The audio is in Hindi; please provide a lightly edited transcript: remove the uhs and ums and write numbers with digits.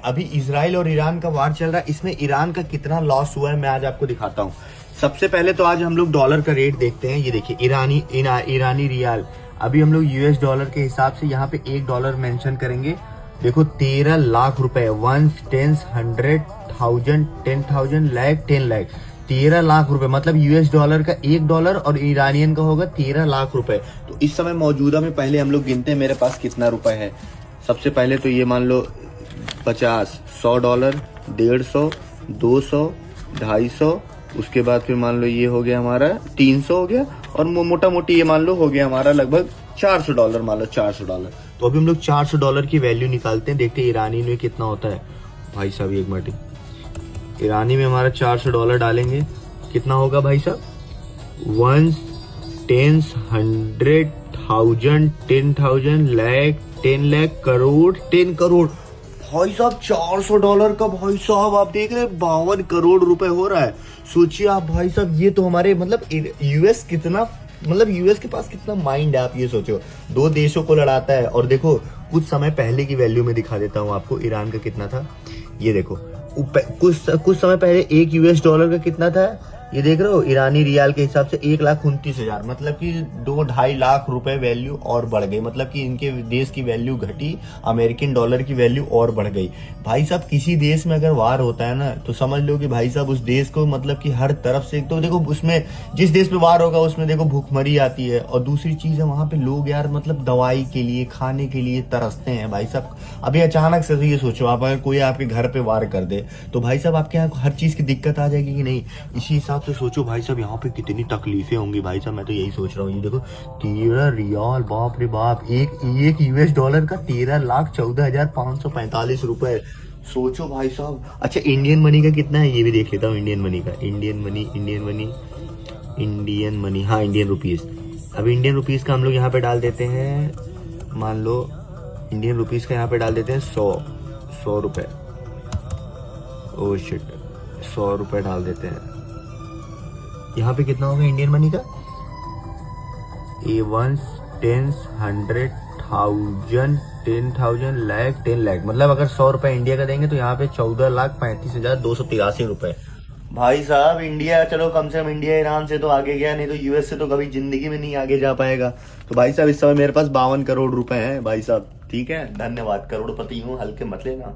अभी इजराइल और ईरान का वार चल रहा है, इसमें ईरान का कितना लॉस हुआ है मैं आज आपको दिखाता हूँ। सबसे पहले तो आज हम लोग डॉलर का रेट देखते हैं। ये देखिए ईरानी रियाल, अभी हम लोग यूएस डॉलर के हिसाब से यहाँ पे $1 मेंशन करेंगे। देखो 13 लाख रुपए, 1 10 100 1000 10,000 लाख 10 लाख, 13 लाख रुपए, मतलब यूएस डॉलर का $1 और ईरानियन का होगा 13 लाख रुपए। तो इस समय मौजूदा में पहले हम लोग गिनते हैं मेरे पास कितना रुपए है। सबसे पहले तो ये मान लो 50, $100, 150, 200, 250, उसके बाद फिर मान लो ये हो गया हमारा 300 हो गया, और मोटा मोटी ये मान लो हो गया हमारा लगभग $400, मान लो $400। तो अभी हम लोग $400 की वैल्यू निकालते हैं, देखते हैं ईरानी में कितना होता है। भाई साहब एक मिनट, ईरानी में हमारा $400 डालेंगे, कितना होगा भाई साहब? 1 10 100 1000 10,000 लाख 10 लाख करोड़ 10 करोड़। भाई साहब $400 का, भाई साहब आप देख रहे हैं 52 करोड़ रुपए हो रहा है। सोचिए आप भाई साहब, ये तो हमारे मतलब यूएस कितना, मतलब यूएस के पास कितना माइंड है, आप ये सोचो। दो देशों को लड़ाता है। और देखो कुछ समय पहले की वैल्यू में दिखा देता हूँ आपको, ईरान का कितना था ये देखो। कुछ समय पहले एक यूएस डॉलर का कितना था ये देख रहे हो, ईरानी रियाल के हिसाब से 1,29,000, मतलब कि 2-2.5 लाख रुपए वैल्यू और बढ़ गई। मतलब कि इनके देश की वैल्यू घटी, अमेरिकन डॉलर की वैल्यू और बढ़ गई। भाई साहब किसी देश में अगर वार होता है ना, तो समझ लो कि भाई साहब उस देश को मतलब कि हर तरफ से, तो देखो उसमें जिस देश पे वार होगा उसमें देखो भूखमरी आती है, और दूसरी चीज है वहां पे लोग यार मतलब दवाई के लिए, खाने के लिए तरसते हैं भाई साहब। अभी अचानक से ये सोचो, आप अगर कोई आपके घर पे वार कर दे तो भाई साहब आपके यहाँ हर चीज की दिक्कत आ जाएगी कि नहीं। इसी हिसाब से सोचो भाई साहब यहाँ पे कितनी तकलीफें होंगी भाई साहब, मैं तो यही सोच रहा हूँ। ये देखो 13 रियाल, बाप रे बाप, एक यूएस डॉलर का 13,14,545 रुपए। सोचो भाई साहब। अच्छा इंडियन मनी का कितना है ये भी देख लेता हूँ। इंडियन मनी का, इंडियन मनी, हाँ इंडियन रुपीज। अब इंडियन रुपीज का हम लोग यहाँ पे डाल देते हैं, मान लो इंडियन रुपीज का यहाँ पे डाल देते हैं 100 रुपए। ओ शिट, 100 रुपए डाल देते हैं। यहाँ पे कितना होगा इंडियन मनी का? 1 10 100 1000 10,000 लाख 10 लाख, मतलब अगर 100 रुपए इंडिया का देंगे तो यहाँ पे 14,35,283 रुपए। भाई साहब इंडिया, चलो कम से कम इंडिया ईरान से तो आगे गया, नहीं तो यूएस से तो कभी जिंदगी में नहीं आगे जा पाएगा। तो भाई साहब इस समय मेरे पास 52 करोड़ रुपए हैं भाई साहब। ठीक है, धन्यवाद, करोड़पति हूँ, हल्के मत लेना।